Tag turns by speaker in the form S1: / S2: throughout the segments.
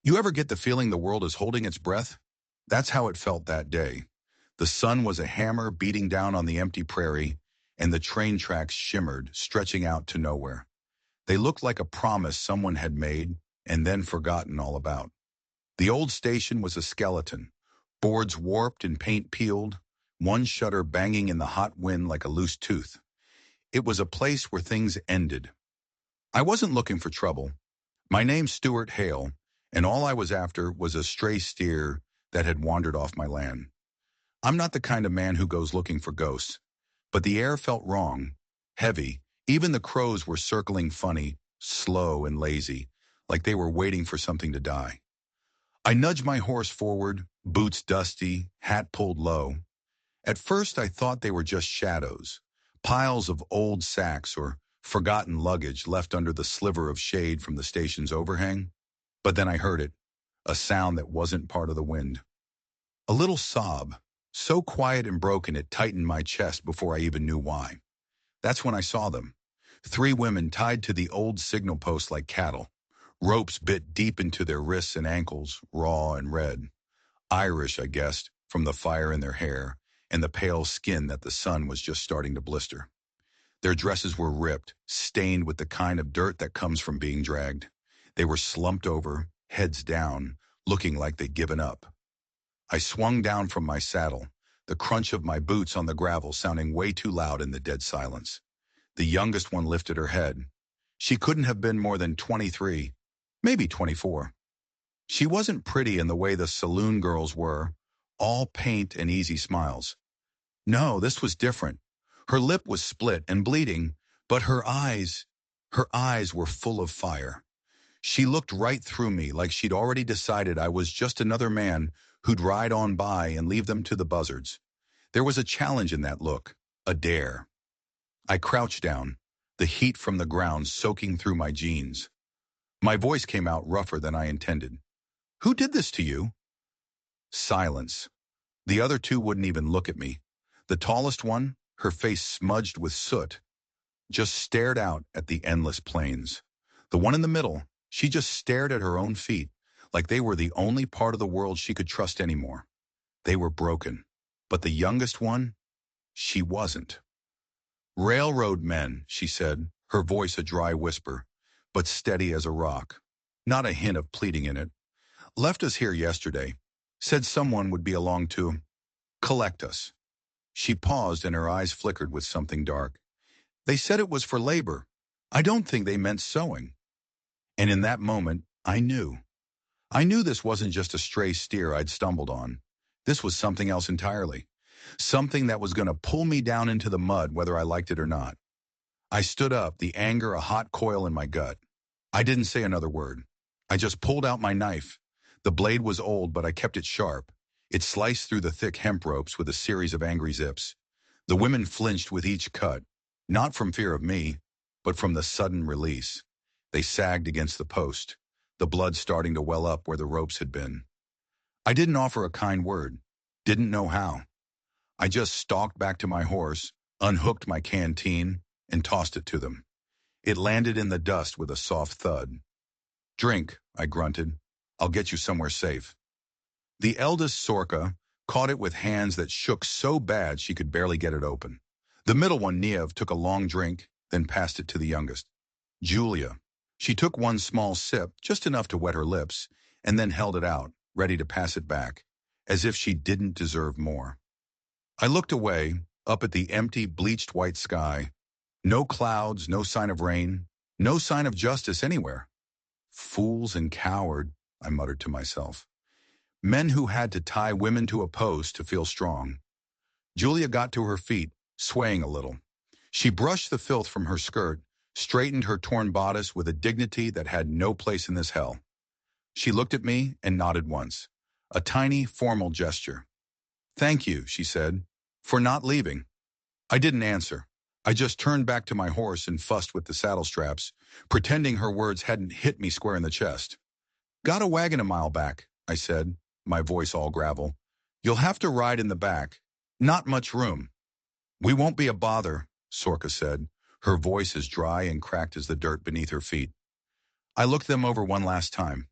S1: You ever get the feeling the world is holding its breath? That's how it felt that day. The sun was a hammer beating down on the empty prairie, and the train tracks shimmered, stretching out to nowhere. They looked like a promise someone had made and then forgotten all about. The old station was a skeleton, boards warped and paint peeled, one shutter banging in the hot wind like a loose tooth. It was a place where things ended. I wasn't looking for trouble. My name's Stuart Hale, and all I was after was a stray steer that had wandered off my land. I'm not the kind of man who goes looking for ghosts, but the air felt wrong, heavy. Even the crows were circling funny, slow and lazy, like they were waiting for something to die. I nudged my horse forward, boots dusty, hat pulled low. At first I thought they were just shadows, piles of old sacks or forgotten luggage left under the sliver of shade from the station's overhang. But then I heard it, a sound that wasn't part of the wind. A little sob, so quiet and broken it tightened my chest before I even knew why. That's when I saw them. Three women tied to the old signal post like cattle. Ropes bit deep into their wrists and ankles, raw and red. Irish, I guessed, from the fire in their hair and the pale skin that the sun was just starting to blister. Their dresses were ripped, stained with the kind of dirt that comes from being dragged. They were slumped over, heads down, looking like they'd given up. I swung down from my saddle, the crunch of my boots on the gravel sounding way too loud in the dead silence. The youngest one lifted her head. She couldn't have been more than 23, maybe 24. She wasn't pretty in the way the saloon girls were, all paint and easy smiles. No, this was different. Her lip was split and bleeding, but her eyes were full of fire. She looked right through me like she'd already decided I was just another man who'd ride on by and leave them to the buzzards. There was a challenge in that look, a dare. I crouched down, the heat from the ground soaking through my jeans. My voice came out rougher than I intended. "Who did this to you?" Silence. The other two wouldn't even look at me. The tallest one, her face smudged with soot, just stared out at the endless plains. The one in the middle, she just stared at her own feet, like they were the only part of the world she could trust anymore. They were broken. But the youngest one, she wasn't. "Railroad men," she said, her voice a dry whisper, but steady as a rock. Not a hint of pleading in it. "Left us here yesterday. Said someone would be along to collect us." She paused and her eyes flickered with something dark. "They said it was for labor. I don't think they meant sewing." And in that moment, I knew. I knew this wasn't just a stray steer I'd stumbled on. This was something else entirely. Something that was going to pull me down into the mud whether I liked it or not. I stood up, the anger a hot coil in my gut. I didn't say another word. I just pulled out my knife. The blade was old, but I kept it sharp. It sliced through the thick hemp ropes with a series of angry zips. The women flinched with each cut, not from fear of me, but from the sudden release. They sagged against the post, the blood starting to well up where the ropes had been. I didn't offer a kind word, didn't know how. I just stalked back to my horse, unhooked my canteen, and tossed it to them. It landed in the dust with a soft thud. "Drink," I grunted. "I'll get you somewhere safe." The eldest Sorka caught it with hands that shook so bad she could barely get it open. The middle one, Niev, took a long drink, then passed it to the youngest. Julia. She took one small sip, just enough to wet her lips, and then held it out, ready to pass it back, as if she didn't deserve more. I looked away, up at the empty, bleached white sky. No clouds, no sign of rain, no sign of justice anywhere. "Fools and coward," I muttered to myself. Men who had to tie women to a post to feel strong. Julia got to her feet, swaying a little. She brushed the filth from her skirt, straightened her torn bodice with a dignity that had no place in this hell. She looked at me and nodded once, a tiny, formal gesture. "Thank you," she said, "for not leaving." I didn't answer. I just turned back to my horse and fussed with the saddle straps, pretending her words hadn't hit me square in the chest. "Got a wagon a mile back," I said, my voice all gravel. "You'll have to ride in the back. Not much room." "We won't be a bother," Sorka said, her voice as dry and cracked as the dirt beneath her feet. I looked them over one last time.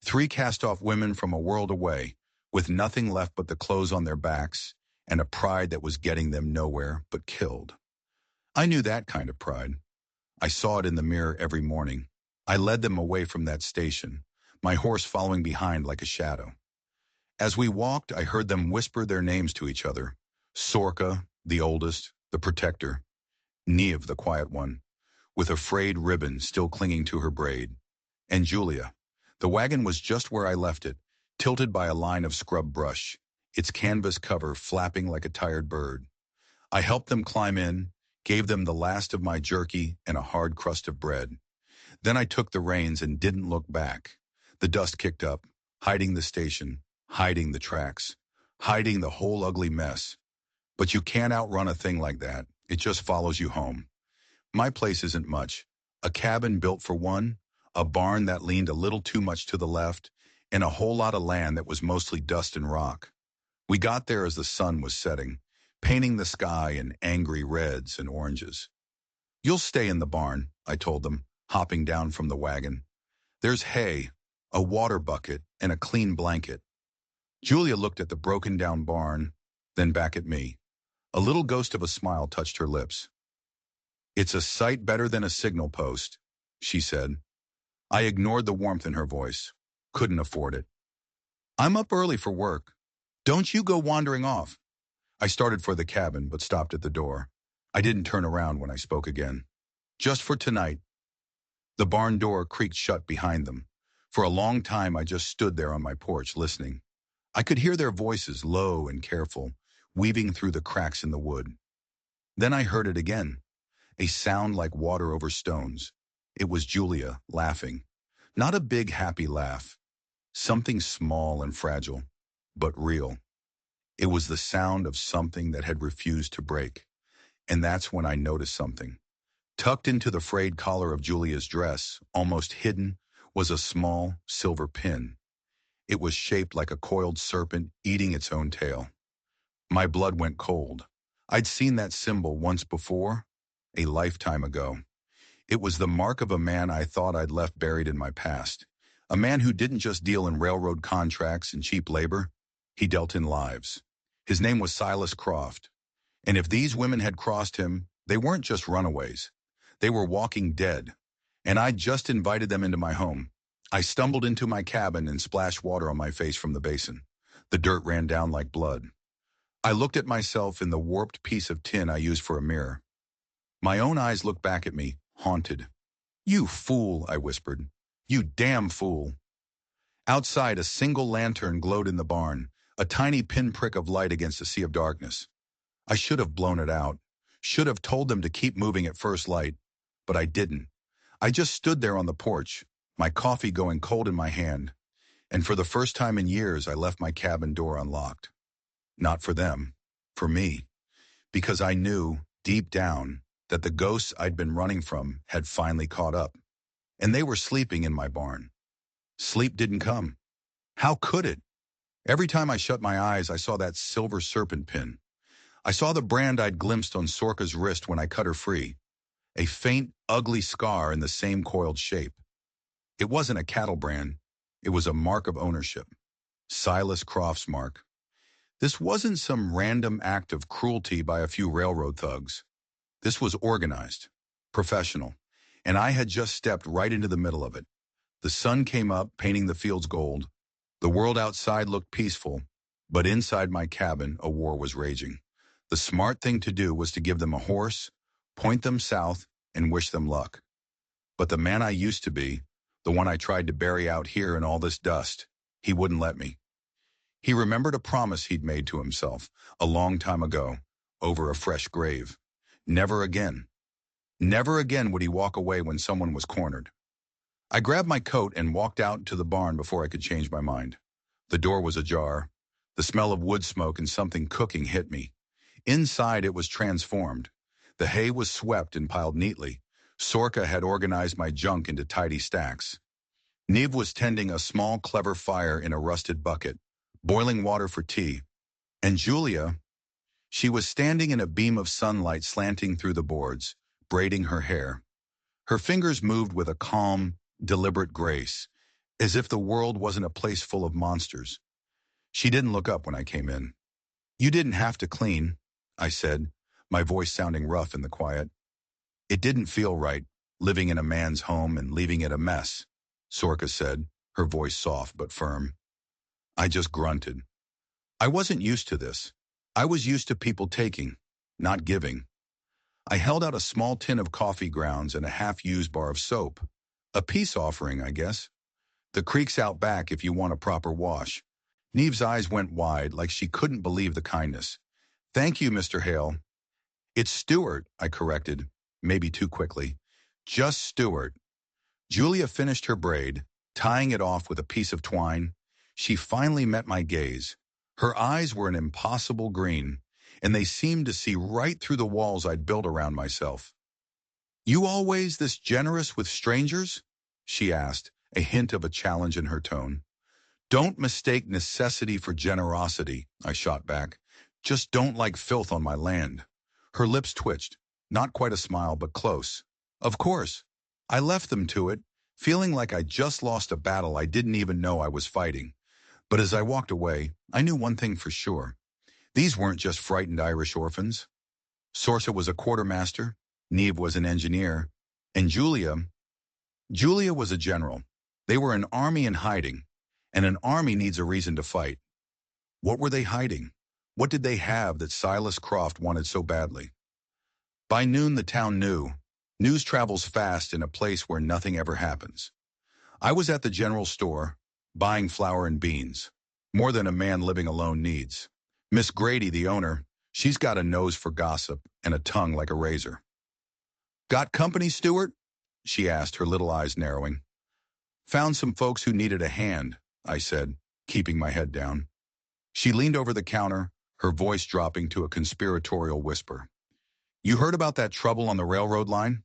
S1: Three cast-off women from a world away, with nothing left but the clothes on their backs and a pride that was getting them nowhere but killed. I knew that kind of pride. I saw it in the mirror every morning. I led them away from that station, my horse following behind like a shadow. As we walked, I heard them whisper their names to each other. Sorka, the oldest, the protector. Neve, the quiet one, with a frayed ribbon still clinging to her braid. And Julia. The wagon was just where I left it, tilted by a line of scrub brush, its canvas cover flapping like a tired bird. I helped them climb in, gave them the last of my jerky and a hard crust of bread. Then I took the reins and didn't look back. The dust kicked up, hiding the station, hiding the tracks, hiding the whole ugly mess. But you can't outrun a thing like that. It just follows you home. My place isn't much. A cabin built for one, a barn that leaned a little too much to the left, and a whole lot of land that was mostly dust and rock. We got there as the sun was setting, painting the sky in angry reds and oranges. You'll stay in the barn, I told them, hopping down from the wagon. There's hay, a water bucket, and a clean blanket. Julia looked at the broken-down barn, then back at me. A little ghost of a smile touched her lips. It's a sight better than a signal post, she said. I ignored the warmth in her voice. Couldn't afford it. I'm up early for work. Don't you go wandering off. I started for the cabin, but stopped at the door. I didn't turn around when I spoke again. Just for tonight. The barn door creaked shut behind them. For a long time, I just stood there on my porch, listening. I could hear their voices, low and careful, weaving through the cracks in the wood. Then I heard it again, a sound like water over stones. It was Julia, laughing. Not a big, happy laugh. Something small and fragile, but real. It was the sound of something that had refused to break. And that's when I noticed something. Tucked into the frayed collar of Julia's dress, almost hidden, was a small, silver pin. It was shaped like a coiled serpent eating its own tail. My blood went cold. I'd seen that symbol once before, a lifetime ago. It was the mark of a man I thought I'd left buried in my past. A man who didn't just deal in railroad contracts and cheap labor. He dealt in lives. His name was Silas Croft. And if these women had crossed him, they weren't just runaways. They were walking dead. And I'd just invited them into my home. I stumbled into my cabin and splashed water on my face from the basin. The dirt ran down like blood. I looked at myself in the warped piece of tin I used for a mirror. My own eyes looked back at me, haunted. You fool, I whispered. You damn fool. Outside, a single lantern glowed in the barn, a tiny pinprick of light against a sea of darkness. I should have blown it out, should have told them to keep moving at first light, but I didn't. I just stood there on the porch, my coffee going cold in my hand, and for the first time in years I left my cabin door unlocked. Not for them, for me, because I knew, deep down, that the ghosts I'd been running from had finally caught up, and they were sleeping in my barn. Sleep didn't come. How could it? Every time I shut my eyes, I saw that silver serpent pin. I saw the brand I'd glimpsed on Sorka's wrist when I cut her free, a faint, ugly scar in the same coiled shape. It wasn't a cattle brand. It was a mark of ownership. Silas Croft's mark. This wasn't some random act of cruelty by a few railroad thugs. This was organized, professional, and I had just stepped right into the middle of it. The sun came up, painting the fields gold. The world outside looked peaceful, but inside my cabin, a war was raging. The smart thing to do was to give them a horse, point them south, and wish them luck. But the man I used to be, the one I tried to bury out here in all this dust, he wouldn't let me. He remembered a promise he'd made to himself a long time ago, over a fresh grave. Never again. Never again would he walk away when someone was cornered. I grabbed my coat and walked out to the barn before I could change my mind. The door was ajar. The smell of wood smoke and something cooking hit me. Inside it was transformed. The hay was swept and piled neatly. Sorka had organized my junk into tidy stacks. Niv was tending a small, clever fire in a rusted bucket, boiling water for tea. And Julia, she was standing in a beam of sunlight slanting through the boards, braiding her hair. Her fingers moved with a calm, deliberate grace, as if the world wasn't a place full of monsters. She didn't look up when I came in. You didn't have to clean, I said, my voice sounding rough in the quiet. It didn't feel right, living in a man's home and leaving it a mess, Sorka said, her voice soft but firm. I just grunted. I wasn't used to this. I was used to people taking, not giving. I held out a small tin of coffee grounds and a half-used bar of soap. A peace offering, I guess. The creek's out back if you want a proper wash. Neve's eyes went wide like she couldn't believe the kindness. Thank you, Mr. Hale. It's Stewart, I corrected, maybe too quickly. Just Stewart. Julia finished her braid, tying it off with a piece of twine. She finally met my gaze. Her eyes were an impossible green, and they seemed to see right through the walls I'd built around myself. You always this generous with strangers? She asked, a hint of a challenge in her tone. Don't mistake necessity for generosity, I shot back. Just don't like filth on my land. Her lips twitched, not quite a smile, but close. Of course. I left them to it, feeling like I just lost a battle I didn't even know I was fighting. But as I walked away, I knew one thing for sure. These weren't just frightened Irish orphans. Sorsa was a quartermaster, Neve was an engineer, and Julia was a general. They were an army in hiding, and an army needs a reason to fight. What were they hiding? What did they have that Silas Croft wanted so badly? By noon, the town knew. News travels fast in a place where nothing ever happens. I was at the general store, buying flour and beans. More than a man living alone needs. Miss Grady, the owner, she's got a nose for gossip and a tongue like a razor. Got company, Stewart? She asked, her little eyes narrowing. Found some folks who needed a hand, I said, keeping my head down. She leaned over the counter, her voice dropping to a conspiratorial whisper. You heard about that trouble on the railroad line?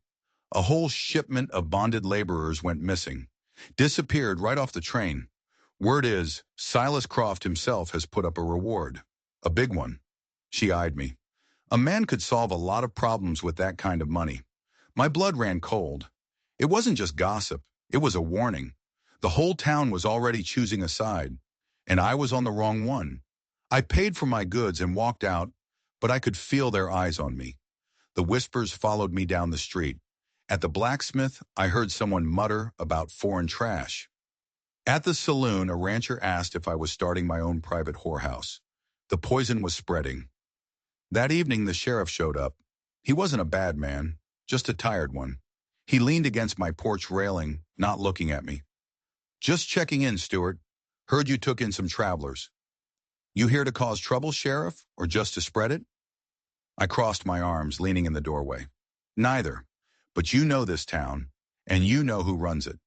S1: A whole shipment of bonded laborers went missing. Disappeared right off the train. Word is, Silas Croft himself has put up a reward. A big one. She eyed me. A man could solve a lot of problems with that kind of money. My blood ran cold. It wasn't just gossip. It was a warning. The whole town was already choosing a side, and I was on the wrong one. I paid for my goods and walked out, but I could feel their eyes on me. The whispers followed me down the street. At the blacksmith, I heard someone mutter about foreign trash. At the saloon, a rancher asked if I was starting my own private whorehouse. The poison was spreading. That evening, the sheriff showed up. He wasn't a bad man, just a tired one. He leaned against my porch railing, not looking at me. Just checking in, Stewart. Heard you took in some travelers. You here to cause trouble, Sheriff, or just to spread it? I crossed my arms, leaning in the doorway. Neither, but you know this town, and you know who runs it.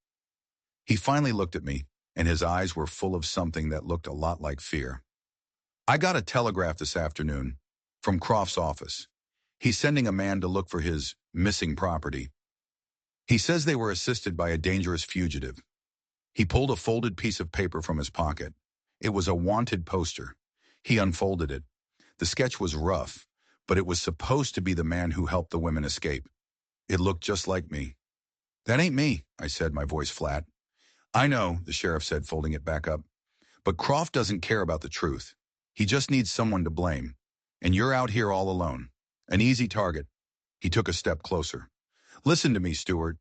S1: He finally looked at me, and his eyes were full of something that looked a lot like fear. I got a telegraph this afternoon from Croft's office. He's sending a man to look for his missing property. He says they were assisted by a dangerous fugitive. He pulled a folded piece of paper from his pocket. It was a wanted poster. He unfolded it. The sketch was rough, but it was supposed to be the man who helped the women escape. It looked just like me. That ain't me, I said, my voice flat. I know, the sheriff said, folding it back up. But Croft doesn't care about the truth. He just needs someone to blame. And you're out here all alone. An easy target. He took a step closer. Listen to me, Stewart.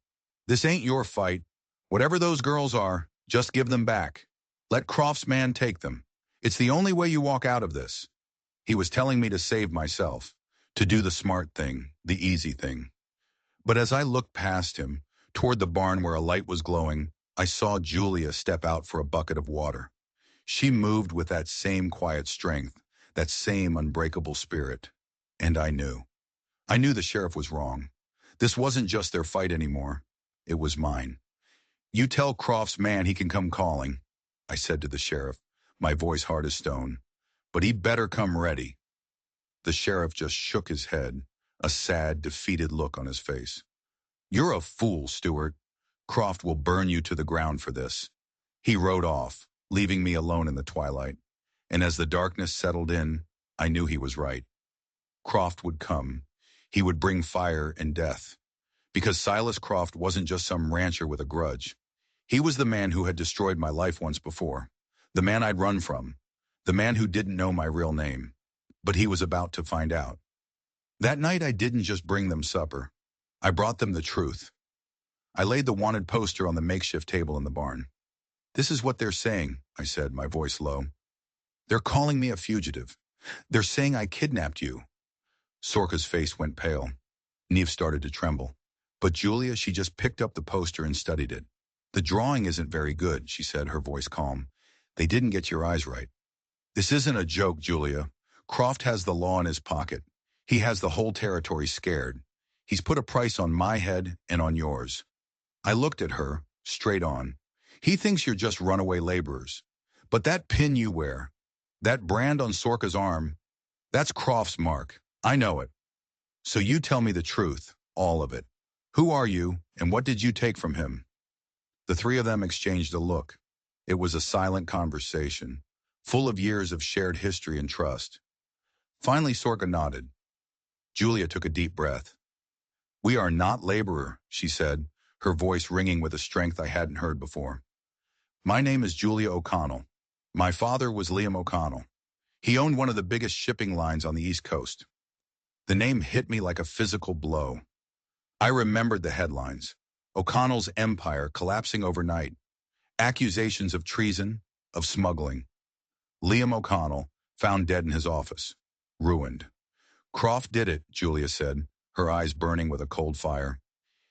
S1: This ain't your fight. Whatever those girls are, just give them back. Let Croft's man take them. It's the only way you walk out of this. He was telling me to save myself, to do the smart thing, the easy thing. But as I looked past him, toward the barn where a light was glowing, I saw Julia step out for a bucket of water. She moved with that same quiet strength, that same unbreakable spirit. And I knew. I knew the sheriff was wrong. This wasn't just their fight anymore. It was mine. You tell Croft's man he can come calling, I said to the sheriff, my voice hard as stone. But he better come ready. The sheriff just shook his head, a sad, defeated look on his face. You're a fool, Stewart. Croft will burn you to the ground for this. He rode off, leaving me alone in the twilight. And as the darkness settled in, I knew he was right. Croft would come. He would bring fire and death. Because Silas Croft wasn't just some rancher with a grudge. He was the man who had destroyed my life once before, the man I'd run from, the man who didn't know my real name. But he was about to find out. That night I didn't just bring them supper. I brought them the truth. I laid the wanted poster on the makeshift table in the barn. "This is what they're saying," I said, my voice low. "They're calling me a fugitive. They're saying I kidnapped you." Sorka's face went pale. Neve started to tremble. But Julia, she just picked up the poster and studied it. "The drawing isn't very good," she said, her voice calm. "They didn't get your eyes right." "This isn't a joke, Julia. Croft has the law in his pocket. He has the whole territory scared. He's put a price on my head and on yours." I looked at her, straight on. "He thinks you're just runaway laborers. But that pin you wear, that brand on Sorka's arm, that's Croft's mark. I know it. So you tell me the truth, all of it. Who are you, and what did you take from him?" The three of them exchanged a look. It was a silent conversation, full of years of shared history and trust. Finally, Sorka nodded. Julia took a deep breath. "We are not laborer," she said, her voice ringing with a strength I hadn't heard before. "My name is Julia O'Connell. My father was Liam O'Connell. He owned one of the biggest shipping lines on the East Coast." The name hit me like a physical blow. I remembered the headlines. O'Connell's empire collapsing overnight. Accusations of treason, of smuggling. Liam O'Connell, found dead in his office. Ruined. "Croft did it," Julia said, her eyes burning with a cold fire.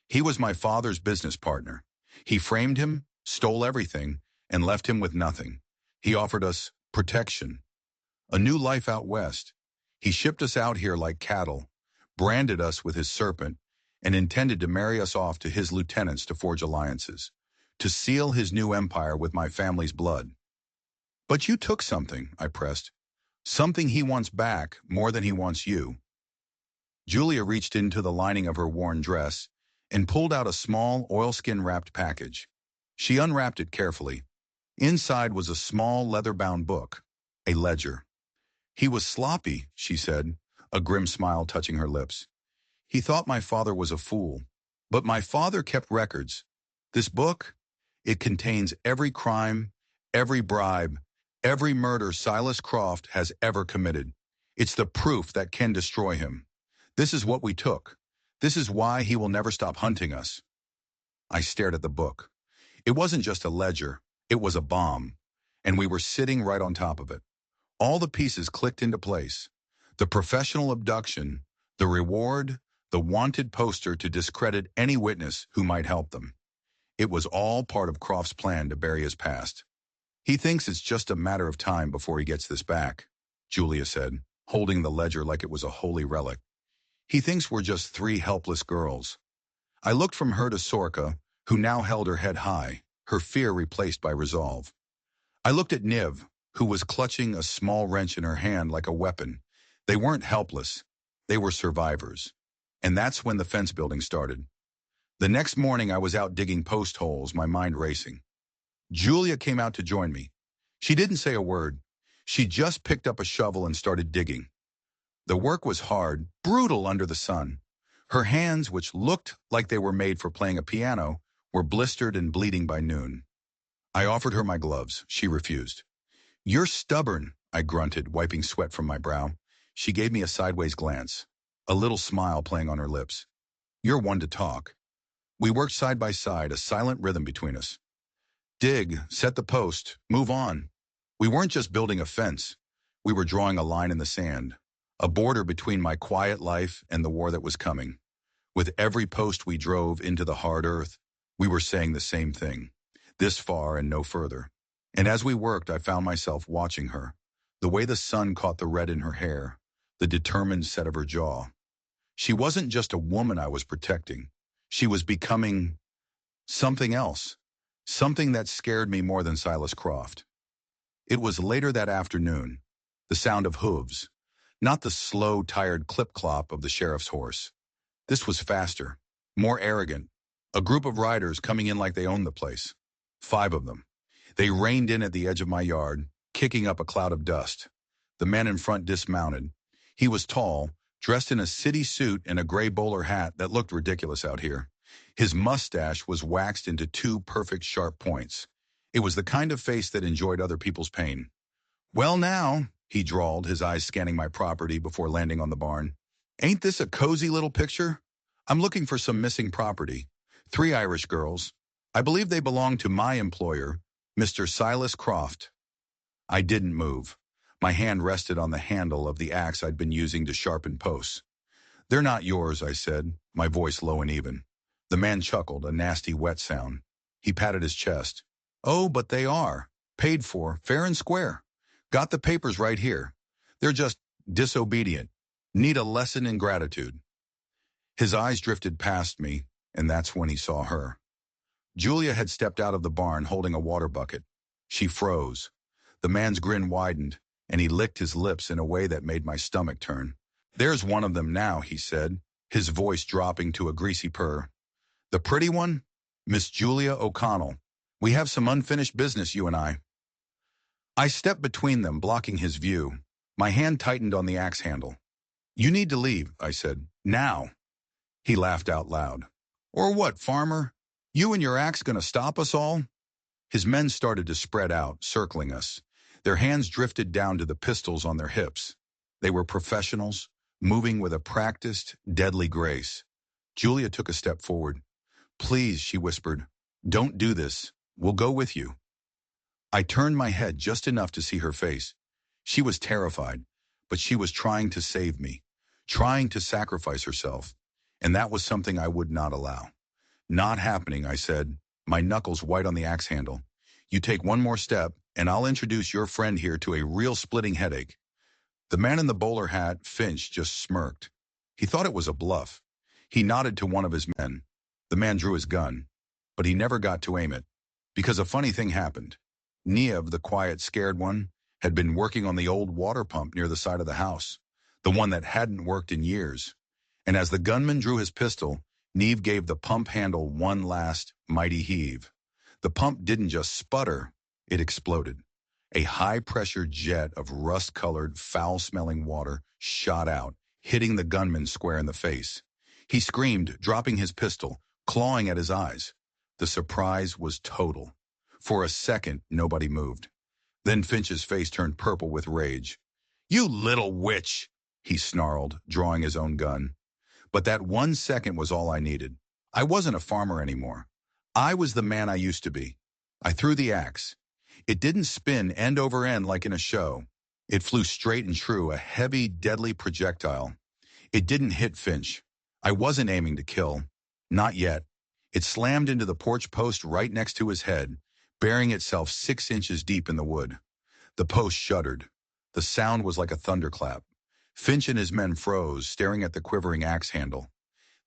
S1: "He was my father's business partner. He framed him, stole everything, and left him with nothing. He offered us protection. A new life out west. He shipped us out here like cattle, branded us with his serpent, and intended to marry us off to his lieutenants to forge alliances, to seal his new empire with my family's blood." "But you took something," I pressed. "Something he wants back more than he wants you." Julia reached into the lining of her worn dress and pulled out a small oilskin-wrapped package. She unwrapped it carefully. Inside was a small leather-bound book, a ledger. "He was sloppy," she said, a grim smile touching her lips. "He thought my father was a fool. But my father kept records. This book, it contains every crime, every bribe, every murder Silas Croft has ever committed. It's the proof that can destroy him. This is what we took. This is why he will never stop hunting us." I stared at the book. It wasn't just a ledger, it was a bomb, and we were sitting right on top of it. All the pieces clicked into place. The professional abduction, the reward, the wanted poster to discredit any witness who might help them. It was all part of Croft's plan to bury his past. "He thinks it's just a matter of time before he gets this back," Julia said, holding the ledger like it was a holy relic. "He thinks we're just three helpless girls." I looked from her to Sorka, who now held her head high, her fear replaced by resolve. I looked at Niv, who was clutching a small wrench in her hand like a weapon. They weren't helpless. They were survivors. And that's when the fence building started. The next morning I was out digging post holes, my mind racing. Julia came out to join me. She didn't say a word. She just picked up a shovel and started digging. The work was hard, brutal under the sun. Her hands, which looked like they were made for playing a piano, were blistered and bleeding by noon. I offered her my gloves. She refused. "You're stubborn," I grunted, wiping sweat from my brow. She gave me a sideways glance, a little smile playing on her lips. "You're one to talk." We worked side by side, a silent rhythm between us. Dig, set the post, move on. We weren't just building a fence. We were drawing a line in the sand, a border between my quiet life and the war that was coming. With every post we drove into the hard earth, we were saying the same thing, this far and no further. And as we worked, I found myself watching her, the way the sun caught the red in her hair, the determined set of her jaw. She wasn't just a woman I was protecting. She was becoming something else, something that scared me more than Silas Croft. It was later that afternoon, the sound of hooves, not the slow, tired clip-clop of the sheriff's horse. This was faster, more arrogant, a group of riders coming in like they owned the place. 5 of them. They reined in at the edge of my yard, kicking up a cloud of dust. The man in front dismounted. He was tall, dressed in a city suit and a gray bowler hat that looked ridiculous out here. His mustache was waxed into two perfect sharp points. It was the kind of face that enjoyed other people's pain. "Well now," he drawled, his eyes scanning my property before landing on the barn. "Ain't this a cozy little picture? I'm looking for some missing property. 3 Irish girls. I believe they belong to my employer, Mr. Silas Croft." I didn't move. My hand rested on the handle of the axe I'd been using to sharpen posts. "They're not yours," I said, my voice low and even. The man chuckled, a nasty wet sound. He patted his chest. "Oh, but they are. Paid for, fair and square. Got the papers right here. They're just disobedient. Need a lesson in gratitude." His eyes drifted past me, and that's when he saw her. Julia had stepped out of the barn holding a water bucket. She froze. The man's grin widened, and he licked his lips in a way that made my stomach turn. "There's one of them now," he said, his voice dropping to a greasy purr. "The pretty one? Miss Julia O'Connell. We have some unfinished business, you and I." I stepped between them, blocking his view. My hand tightened on the axe handle. "You need to leave," I said. "Now." He laughed out loud. "Or what, farmer? You and your axe gonna stop us all?" His men started to spread out, circling us. Their hands drifted down to the pistols on their hips. They were professionals, moving with a practiced, deadly grace. Julia took a step forward. "Please," she whispered, "don't do this. We'll go with you." I turned my head just enough to see her face. She was terrified, but she was trying to save me, trying to sacrifice herself, and that was something I would not allow. "Not happening," I said, my knuckles white on the axe handle. "You take one more step, and I'll introduce your friend here to a real splitting headache." The man in the bowler hat, Finch, just smirked. He thought it was a bluff. He nodded to one of his men. The man drew his gun, but he never got to aim it, because a funny thing happened. Niev, the quiet, scared one, had been working on the old water pump near the side of the house, the one that hadn't worked in years. And as the gunman drew his pistol, Niev gave the pump handle one last, mighty heave. The pump didn't just sputter, it exploded. A high-pressure jet of rust-colored, foul-smelling water shot out, hitting the gunman square in the face. He screamed, dropping his pistol, clawing at his eyes. The surprise was total. For a second, nobody moved. Then Finch's face turned purple with rage. "You little witch!" he snarled, drawing his own gun. But that 1 second was all I needed. I wasn't a farmer anymore. I was the man I used to be. I threw the axe. It didn't spin end over end like in a show. It flew straight and true, a heavy, deadly projectile. It didn't hit Finch. I wasn't aiming to kill. Not yet. It slammed into the porch post right next to his head, burying itself 6 inches deep in the wood. The post shuddered. The sound was like a thunderclap. Finch and his men froze, staring at the quivering axe handle.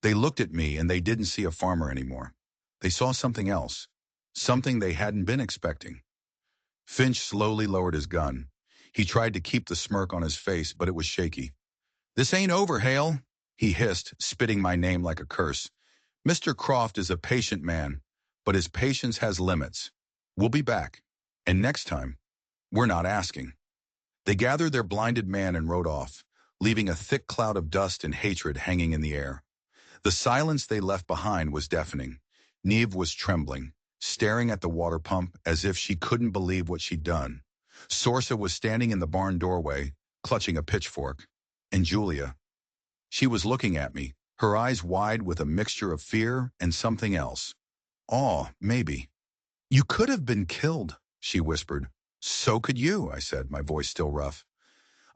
S1: They looked at me, and they didn't see a farmer anymore. They saw something else, something they hadn't been expecting. Finch slowly lowered his gun. He tried to keep the smirk on his face, but it was shaky. "This ain't over, Hale," he hissed, spitting my name like a curse. "Mr. Croft is a patient man, but his patience has limits. We'll be back. And next time, we're not asking." They gathered their blinded man and rode off, leaving a thick cloud of dust and hatred hanging in the air. The silence they left behind was deafening. Niamh was trembling, staring at the water pump as if she couldn't believe what she'd done. Sorsa was standing in the barn doorway, clutching a pitchfork. And Julia. She was looking at me, her eyes wide with a mixture of fear and something else. Awe, maybe. "You could have been killed," she whispered. "So could you," I said, my voice still rough.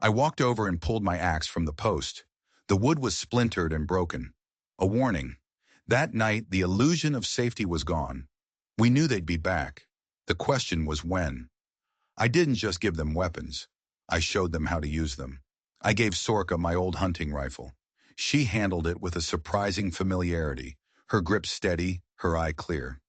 S1: I walked over and pulled my axe from the post. The wood was splintered and broken. A warning. That night, the illusion of safety was gone. We knew they'd be back. The question was when. I didn't just give them weapons. I showed them how to use them. I gave Sorka my old hunting rifle. She handled it with a surprising familiarity, her grip steady, her eye clear.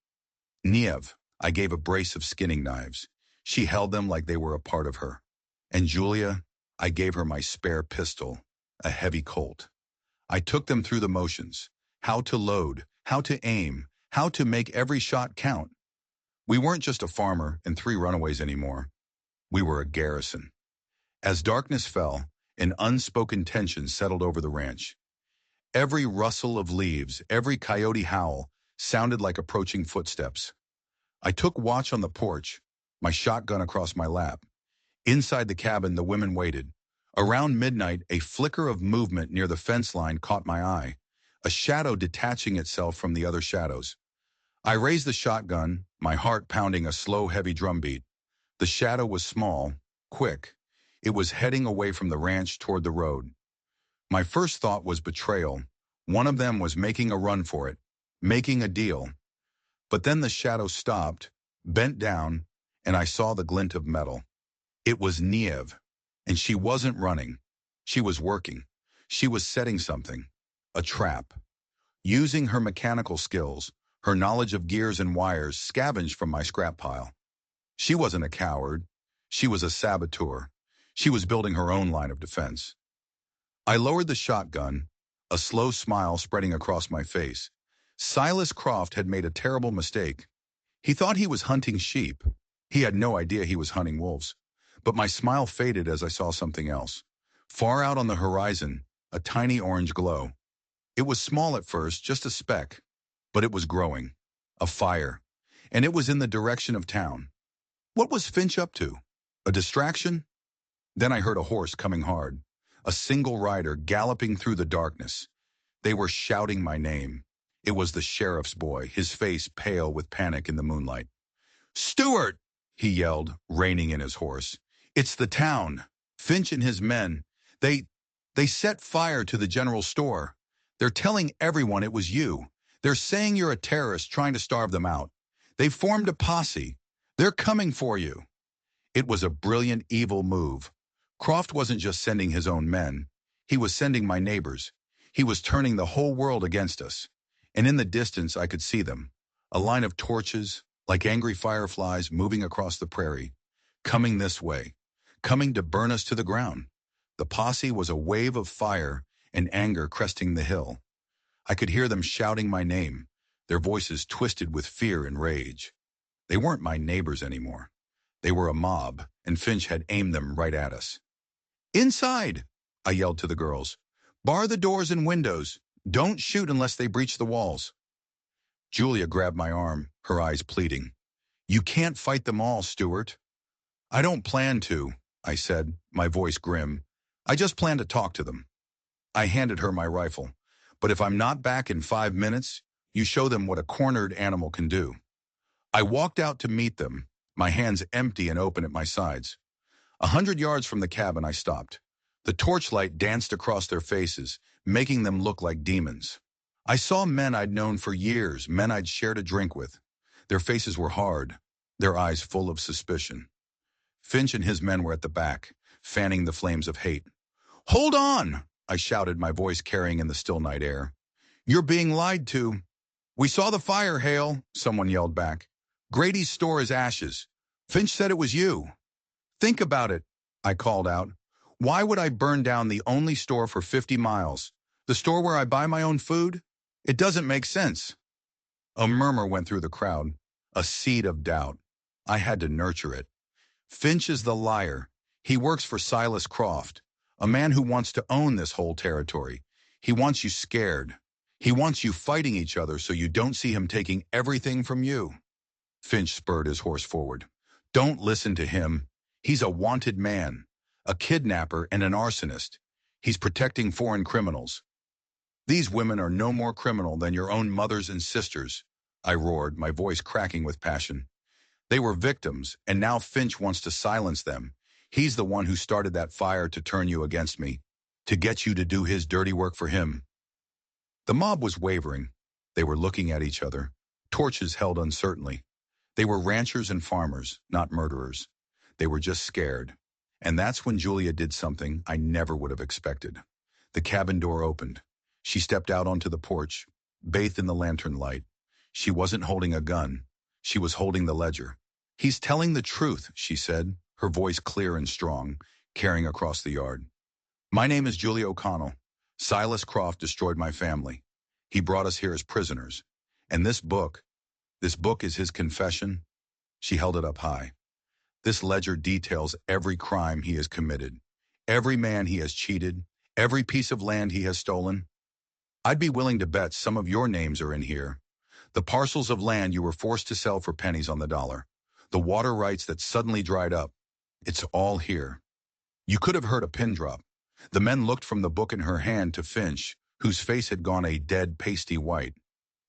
S1: Niev, I gave a brace of skinning knives. She held them like they were a part of her. And Julia, I gave her my spare pistol, a heavy Colt. I took them through the motions, how to load, how to aim, how to make every shot count. We weren't just a farmer and 3 runaways anymore. We were a garrison. As darkness fell, an unspoken tension settled over the ranch. Every rustle of leaves, every coyote howl sounded like approaching footsteps. I took watch on the porch, my shotgun across my lap. Inside the cabin, the women waited. Around midnight, a flicker of movement near the fence line caught my eye, a shadow detaching itself from the other shadows. I raised the shotgun, my heart pounding a slow, heavy drumbeat. The shadow was small, quick. It was heading away from the ranch toward the road. My first thought was betrayal. One of them was making a run for it, making a deal. But then the shadow stopped, bent down, and I saw the glint of metal. It was Niev, and she wasn't running. She was working. She was setting something, a trap. Using her mechanical skills, her knowledge of gears and wires scavenged from my scrap pile. She wasn't a coward. She was a saboteur. She was building her own line of defense. I lowered the shotgun, a slow smile spreading across my face. Silas Croft had made a terrible mistake. He thought he was hunting sheep. He had no idea he was hunting wolves. But my smile faded as I saw something else. Far out on the horizon, a tiny orange glow. It was small at first, just a speck, but it was growing. A fire. And it was in the direction of town. What was Finch up to? A distraction? Then I heard a horse coming hard. A single rider galloping through the darkness. They were shouting my name. It was the sheriff's boy, his face pale with panic in the moonlight. "Stewart!" he yelled, reining in his horse. "It's the town. Finch and his men. They set fire to the general store. They're telling everyone it was you. They're saying you're a terrorist trying to starve them out. They've formed a posse. They're coming for you." It was a brilliant, evil move. Croft wasn't just sending his own men. He was sending my neighbors. He was turning the whole world against us. And in the distance, I could see them. A line of torches, like angry fireflies moving across the prairie. Coming this way. Coming to burn us to the ground. The posse was a wave of fire and anger cresting the hill. I could hear them shouting my name, their voices twisted with fear and rage. They weren't my neighbors anymore. They were a mob, and Finch had aimed them right at us. "Inside!" I yelled to the girls. "Bar the doors and windows. Don't shoot unless they breach the walls." Julia grabbed my arm, her eyes pleading. "You can't fight them all, Stewart." "I don't plan to," I said, my voice grim. "I just plan to talk to them." I handed her my rifle. "But if I'm not back in 5 minutes, you show them what a cornered animal can do." I walked out to meet them, my hands empty and open at my sides. 100 yards from the cabin, I stopped. The torchlight danced across their faces, making them look like demons. I saw men I'd known for years, men I'd shared a drink with. Their faces were hard, their eyes full of suspicion. Finch and his men were at the back, fanning the flames of hate. "Hold on!" I shouted, my voice carrying in the still night air. "You're being lied to." "We saw the fire, Hale," someone yelled back. "Grady's store is ashes. Finch said it was you." "Think about it," I called out. "Why would I burn down the only store for 50 miles? The store where I buy my own food? It doesn't make sense." A murmur went through the crowd, a seed of doubt. I had to nurture it. "Finch is the liar. He works for Silas Croft, a man who wants to own this whole territory. He wants you scared. He wants you fighting each other so you don't see him taking everything from you." Finch spurred his horse forward. "Don't listen to him. He's a wanted man, a kidnapper and an arsonist. He's protecting foreign criminals." "These women are no more criminal than your own mothers and sisters," I roared, my voice cracking with passion. "They were victims, and now Finch wants to silence them. He's the one who started that fire to turn you against me, to get you to do his dirty work for him." The mob was wavering. They were looking at each other, torches held uncertainly. They were ranchers and farmers, not murderers. They were just scared. And that's when Julia did something I never would have expected. The cabin door opened. She stepped out onto the porch, bathed in the lantern light. She wasn't holding a gun. She was holding the ledger. "He's telling the truth," she said, her voice clear and strong, carrying across the yard. "My name is Julia O'Connell. Silas Croft destroyed my family. He brought us here as prisoners. And this book is his confession." She held it up high. "This ledger details every crime he has committed, every man he has cheated, every piece of land he has stolen. I'd be willing to bet some of your names are in here. The parcels of land you were forced to sell for pennies on the dollar. The water rights that suddenly dried up. It's all here. You could have heard a pin drop. The men looked from the book in her hand to Finch, whose face had gone a dead, pasty white.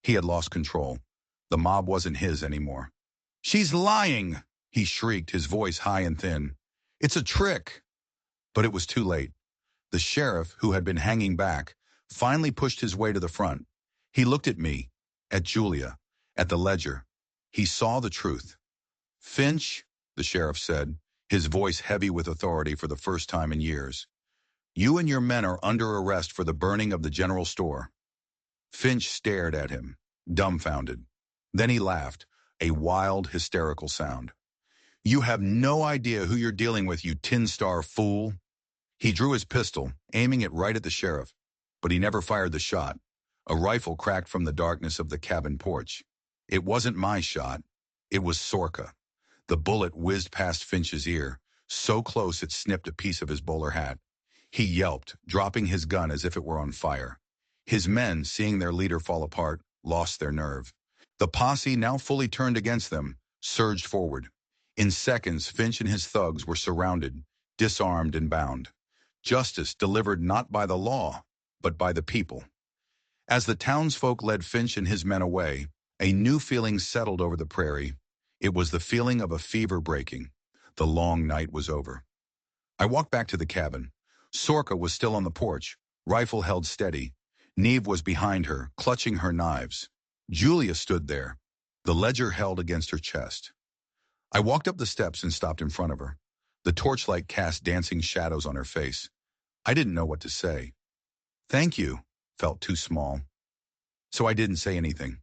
S1: He had lost control. The mob wasn't his anymore. "She's lying!" he shrieked, his voice high and thin. "It's a trick!" But it was too late. The sheriff, who had been hanging back, finally pushed his way to the front. He looked at me, at Julia, at the ledger. He saw the truth. "Finch," the sheriff said, his voice heavy with authority for the first time in years, "you and your men are under arrest for the burning of the general store." Finch stared at him, dumbfounded. Then he laughed, a wild, hysterical sound. "You have no idea who you're dealing with, you tin star fool." He drew his pistol, aiming it right at the sheriff, but he never fired the shot. A rifle cracked from the darkness of the cabin porch. It wasn't my shot. It was Sorka. The bullet whizzed past Finch's ear, so close it snipped a piece of his bowler hat. He yelped, dropping his gun as if it were on fire. His men, seeing their leader fall apart, lost their nerve. The posse, now fully turned against them, surged forward. In seconds, Finch and his thugs were surrounded, disarmed and bound. Justice delivered not by the law, but by the people. As the townsfolk led Finch and his men away, a new feeling settled over the prairie. It was the feeling of a fever breaking. The long night was over. I walked back to the cabin. Sorka was still on the porch, rifle held steady. Neve was behind her, clutching her knives. Julia stood there, the ledger held against her chest. I walked up the steps and stopped in front of her. The torchlight cast dancing shadows on her face. I didn't know what to say. "Thank you," felt too small. So I didn't say anything.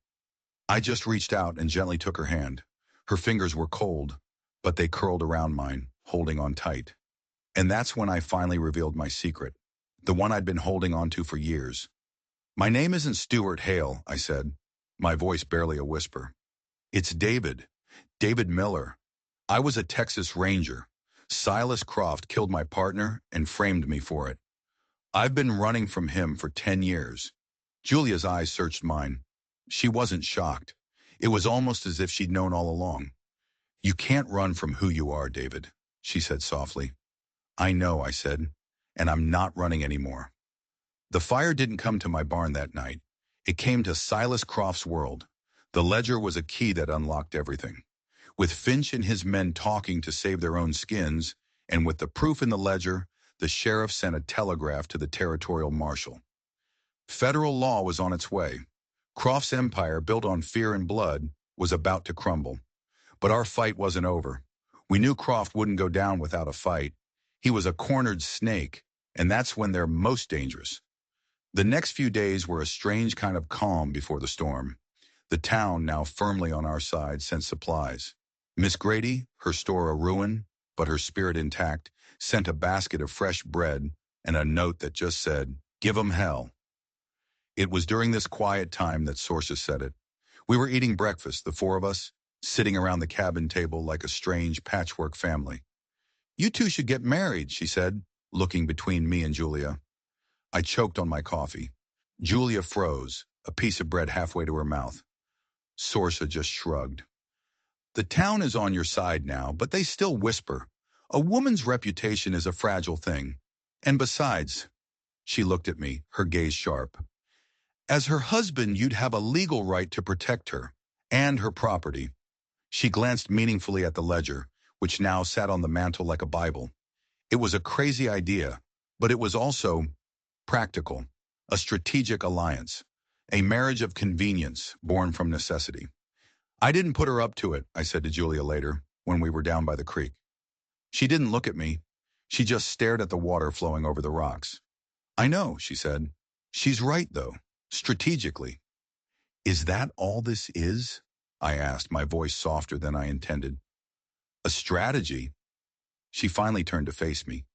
S1: I just reached out and gently took her hand. Her fingers were cold, but they curled around mine, holding on tight. And that's when I finally revealed my secret, the one I'd been holding on to for years. "My name isn't Stuart Hale," I said, my voice barely a whisper. "It's David. David Miller. I was a Texas Ranger. Silas Croft killed my partner and framed me for it. I've been running from him for 10 years. Julia's eyes searched mine. She wasn't shocked. It was almost as if she'd known all along. "You can't run from who you are, David," she said softly. "I know," I said, "and I'm not running anymore." The fire didn't come to my barn that night. It came to Silas Croft's world. The ledger was a key that unlocked everything. With Finch and his men talking to save their own skins, and with the proof in the ledger, the sheriff sent a telegraph to the territorial marshal. Federal law was on its way. Croft's empire, built on fear and blood, was about to crumble. But our fight wasn't over. We knew Croft wouldn't go down without a fight. He was a cornered snake, and that's when they're most dangerous. The next few days were a strange kind of calm before the storm. The town, now firmly on our side, sent supplies. Miss Grady, her store a ruin, but her spirit intact, sent a basket of fresh bread and a note that just said, "Give 'em hell." It was during this quiet time that sources said it. We were eating breakfast, the four of us, sitting around the cabin table like a strange patchwork family. "You two should get married," she said, looking between me and Julia. I choked on my coffee. Julia froze, a piece of bread halfway to her mouth. Sorsa just shrugged. "The town is on your side now, but they still whisper. A woman's reputation is a fragile thing. And besides," she looked at me, her gaze sharp, "as her husband, you'd have a legal right to protect her, and her property." She glanced meaningfully at the ledger, which now sat on the mantel like a Bible. It was a crazy idea, but it was also practical, a strategic alliance, a marriage of convenience born from necessity. "I didn't put her up to it," I said to Julia later, when we were down by the creek. She didn't look at me. She just stared at the water flowing over the rocks. "I know," she said. "She's right, though, strategically." "Is that all this is?" I asked, my voice softer than I intended. "A strategy?" She finally turned to face me.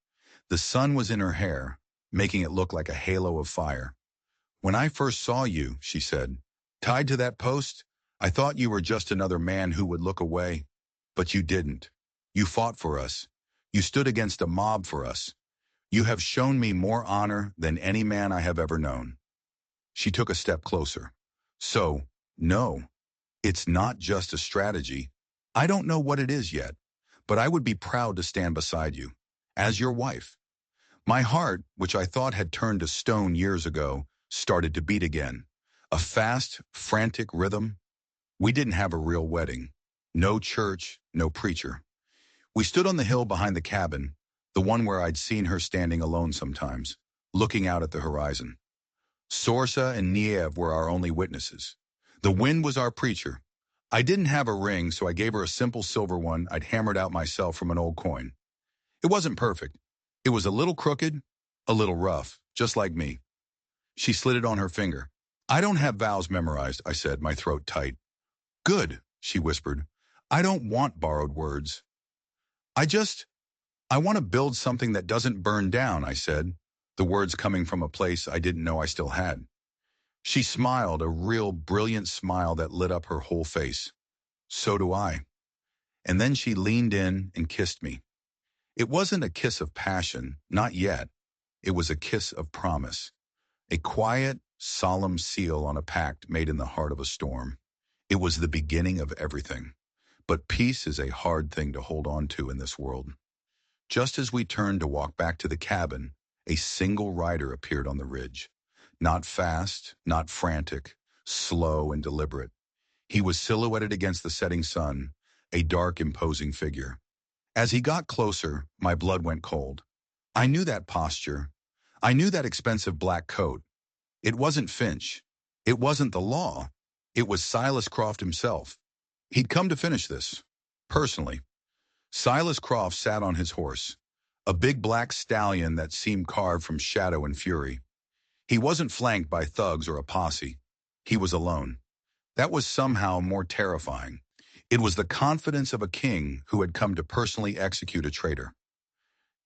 S1: The sun was in her hair, making it look like a halo of fire. "When I first saw you," she said, "tied to that post, I thought you were just another man who would look away. But you didn't. You fought for us. You stood against a mob for us. You have shown me more honor than any man I have ever known." She took a step closer. "So, no, It's not just a strategy. I don't know what it is yet, but I would be proud to stand beside you, as your wife. My heart, which I thought had turned to stone years ago, started to beat again. A fast, frantic rhythm. We didn't have a real wedding. No church, no preacher. We stood on the hill behind the cabin, the one where I'd seen her standing alone sometimes, looking out at the horizon. Sorsa and Niev were our only witnesses. The wind was our preacher. I didn't have a ring, so I gave her a simple silver one I'd hammered out myself from an old coin. It wasn't perfect. It was a little crooked, a little rough, just like me. She slid it on her finger. I don't have vows memorized, I said, my throat tight. Good, she whispered. I don't want borrowed words. I want to build something that doesn't burn down, I said, the words coming from a place I didn't know I still had. She smiled, a real brilliant smile that lit up her whole face. So do I. And then she leaned in and kissed me. It wasn't a kiss of passion, not yet. It was a kiss of promise. A quiet, solemn seal on a pact made in the heart of a storm. It was the beginning of everything. But peace is a hard thing to hold on to in this world. Just as we turned to walk back to the cabin, a single rider appeared on the ridge. Not fast, not frantic, slow and deliberate. He was silhouetted against the setting sun, a dark, imposing figure. As he got closer, my blood went cold. I knew that posture. I knew that expensive black coat. It wasn't Finch. It wasn't the law. It was Silas Croft himself. He'd come to finish this, personally. Silas Croft sat on his horse, a big black stallion that seemed carved from shadow and fury. He wasn't flanked by thugs or a posse. He was alone. That was somehow more terrifying. It was the confidence of a king who had come to personally execute a traitor.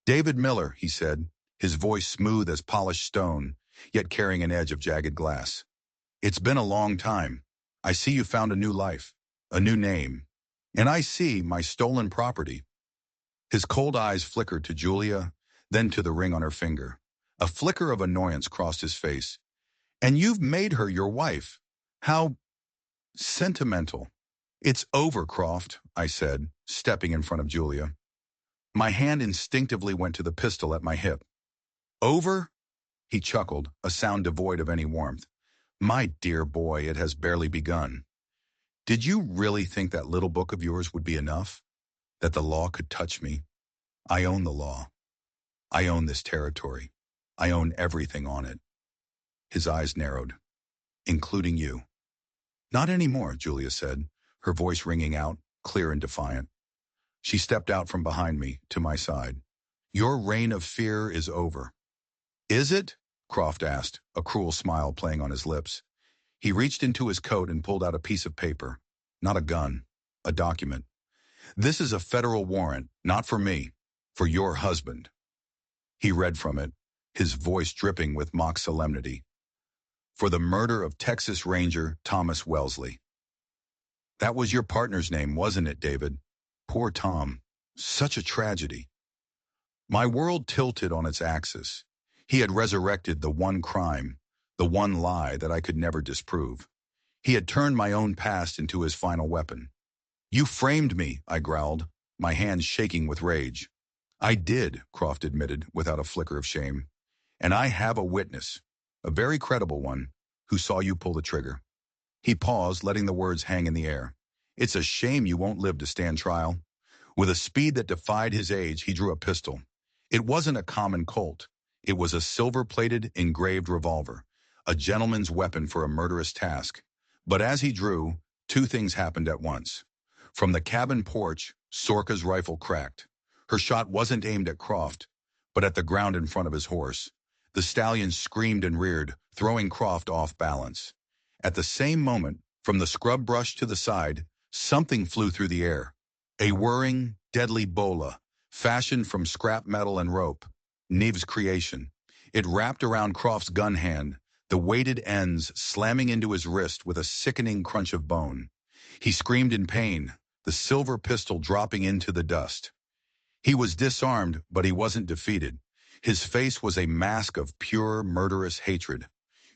S1: David Miller, he said, his voice smooth as polished stone, yet carrying an edge of jagged glass. It's been a long time. I see you found a new life, a new name, and I see my stolen property. His cold eyes flickered to Julia, then to the ring on her finger. A flicker of annoyance crossed his face. And you've made her your wife. How sentimental. It's over, Croft, I said, stepping in front of Julia. My hand instinctively went to the pistol at my hip. Over? He chuckled, a sound devoid of any warmth. My dear boy, it has barely begun. Did you really think that little book of yours would be enough? That the law could touch me? I own the law. I own this territory. I own everything on it. His eyes narrowed. Including you. Not anymore, Julia said, her voice ringing out, clear and defiant. She stepped out from behind me, to my side. Your reign of fear is over. Is it? Croft asked, a cruel smile playing on his lips. He reached into his coat and pulled out a piece of paper. Not a gun, a document. This is a federal warrant, not for me, for your husband. He read from it, his voice dripping with mock solemnity. For the murder of Texas Ranger Thomas Wellesley. That was your partner's name, wasn't it, David? Poor Tom. Such a tragedy. My world tilted on its axis. He had resurrected the one crime, the one lie that I could never disprove. He had turned my own past into his final weapon. You framed me, I growled, my hands shaking with rage. I did, Croft admitted, without a flicker of shame. And I have a witness, a very credible one, who saw you pull the trigger. He paused, letting the words hang in the air. It's a shame you won't live to stand trial. With a speed that defied his age, he drew a pistol. It wasn't a common Colt. It was a silver-plated, engraved revolver, a gentleman's weapon for a murderous task. But as he drew, two things happened at once. From the cabin porch, Sorka's rifle cracked. Her shot wasn't aimed at Croft, but at the ground in front of his horse. The stallion screamed and reared, throwing Croft off balance. At the same moment, from the scrub brush to the side, something flew through the air. A whirring, deadly bola, fashioned from scrap metal and rope. Neve's creation. It wrapped around Croft's gun hand, the weighted ends slamming into his wrist with a sickening crunch of bone. He screamed in pain, the silver pistol dropping into the dust. He was disarmed, but he wasn't defeated. His face was a mask of pure, murderous hatred.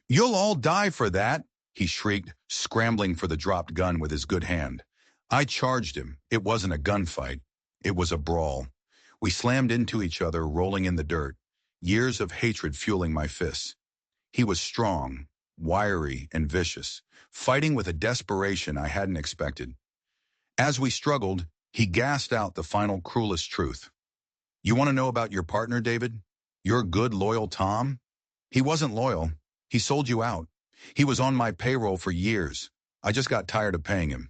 S1: You'll all die for that, he shrieked, scrambling for the dropped gun with his good hand. I charged him. It wasn't a gunfight. It was a brawl. We slammed into each other, rolling in the dirt, years of hatred fueling my fists. He was strong, wiry, and vicious, fighting with a desperation I hadn't expected. As we struggled, he gasped out the final cruelest truth. You want to know about your partner, David? Your good, loyal Tom? He wasn't loyal. He sold you out. He was on my payroll for years. I just got tired of paying him.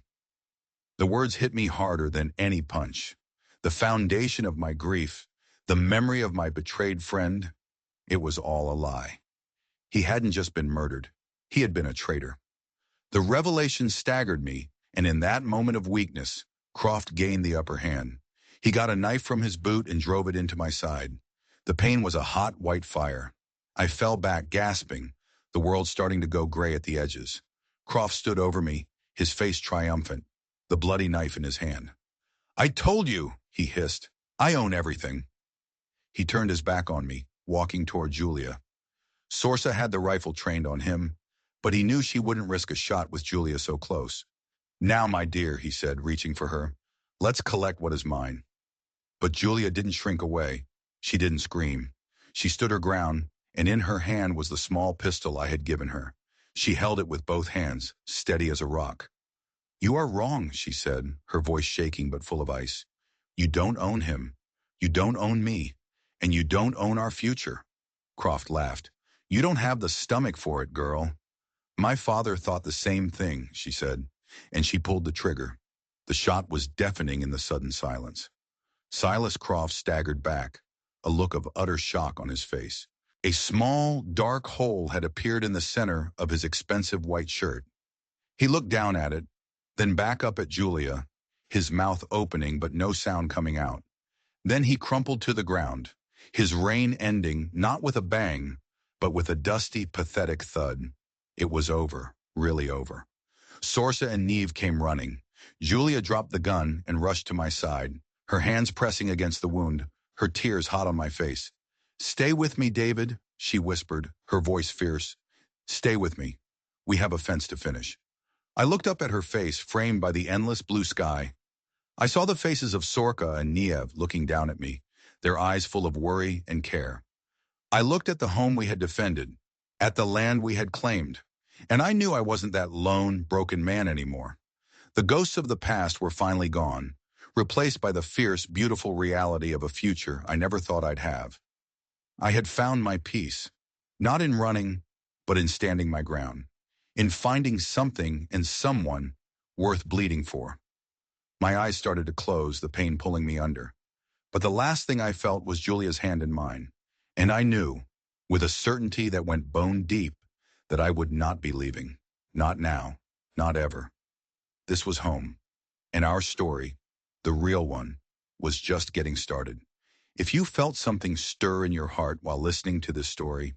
S1: The words hit me harder than any punch. The foundation of my grief, the memory of my betrayed friend, it was all a lie. He hadn't just been murdered. He had been a traitor. The revelation staggered me, and in that moment of weakness, Croft gained the upper hand. He got a knife from his boot and drove it into my side. The pain was a hot, white fire. I fell back, gasping, the world starting to go gray at the edges. Croft stood over me, his face triumphant, the bloody knife in his hand. I told you, he hissed. I own everything. He turned his back on me, walking toward Julia. Sorsa had the rifle trained on him, but he knew she wouldn't risk a shot with Julia so close. Now, my dear, he said, reaching for her, let's collect what is mine. But Julia didn't shrink away. She didn't scream. She stood her ground, and in her hand was the small pistol I had given her. She held it with both hands, steady as a rock. You are wrong, she said, her voice shaking but full of ice. You don't own him. You don't own me. And you don't own our future. Croft laughed. You don't have the stomach for it, girl. My father thought the same thing, she said, and she pulled the trigger. The shot was deafening in the sudden silence. Silas Croft staggered back, a look of utter shock on his face. A small, dark hole had appeared in the center of his expensive white shirt. He looked down at it, then back up at Julia, his mouth opening but no sound coming out. Then he crumpled to the ground, his reign ending not with a bang, but with a dusty, pathetic thud. It was over, really over. Sorsa and Neve came running. Julia dropped the gun and rushed to my side, her hands pressing against the wound, her tears hot on my face. Stay with me, David, she whispered, her voice fierce. Stay with me. We have a fence to finish. I looked up at her face, framed by the endless blue sky. I saw the faces of Sorka and Niev looking down at me, their eyes full of worry and care. I looked at the home we had defended, at the land we had claimed, and I knew I wasn't that lone, broken man anymore. The ghosts of the past were finally gone, replaced by the fierce, beautiful reality of a future I never thought I'd have. I had found my peace, not in running, but in standing my ground, in finding something and someone worth bleeding for. My eyes started to close, the pain pulling me under. But the last thing I felt was Julia's hand in mine, and I knew, with a certainty that went bone deep, that I would not be leaving. Not now, not ever. This was home, and our story, the real one, was just getting started. If you felt something stir in your heart while listening to this story,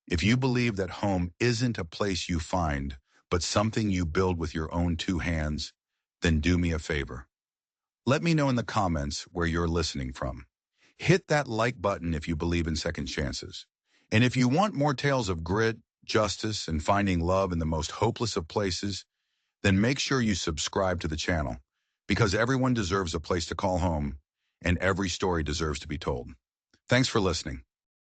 S1: if you believe that home isn't a place you find, but something you build with your own two hands, then do me a favor. Let me know in the comments where you're listening from. Hit that like button if you believe in second chances. And if you want more tales of grit, justice, and finding love in the most hopeless of places, then make sure you subscribe to the channel, because everyone deserves a place to call home, and every story deserves to be told. Thanks for listening.